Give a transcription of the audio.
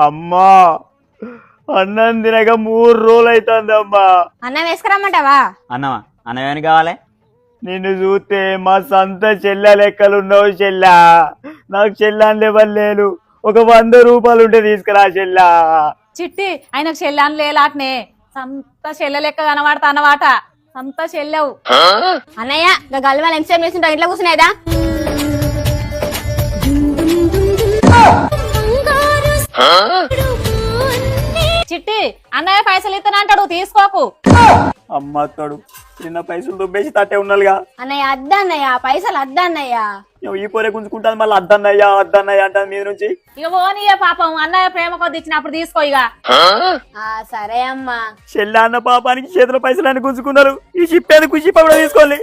అమ్మా అన్నం తినక 3 రోజులు అవుతుందమ్మా. అన్నం వేసుకురమ్మంటావా? అన్నమా అన్నమేమని కావాలి? నిన్ను చూస్తే మా సంత చెల్ల లెక్కలున్నావు చెల్లా. నాకు చెల్లాని లేవలేను. ఒక 100 రూపాయలు ఉంటే తీసుకురా చెల్లా. చిట్టి ఆయనకు చెల్లని లేలాటనే సంత చెల్లె లెక్క కనబడతా అన్నమాట. సంత చెల్లెవు. అన్నయ్య గల్వాలు ఎంతసేపు వేసింటావు? ఇంట్లో కూర్చునేదా? చిట్టి అన్నయ్య పైసలు ఇస్తాను అంటాడు, తీసుకోకు. అమ్మ అత్తడు చిన్న పైసలు దుబ్బేసి తట్టే ఉన్నాలుగా. అన్నయ్య అద్దన్నయ్య, పైసలు అద్దన్నయ్య. ఈ పోరే గుంజుకుంటాను మళ్ళీ అద్దన్నయ్యా అద్దన్నయ్యా అంటాను మీద నుంచి. ఇక పోనీయే పాపం, అన్నయ్య ప్రేమ కొద్ది ఇచ్చినప్పుడు తీసుకో ఇక. సరే అమ్మా. చెల్లా అన్న పాపానికి చేతుల పైసలు అని గుంజుకున్నారు. ఈ చిప్పేది కుషిప్ప కూడా తీసుకోవాలి.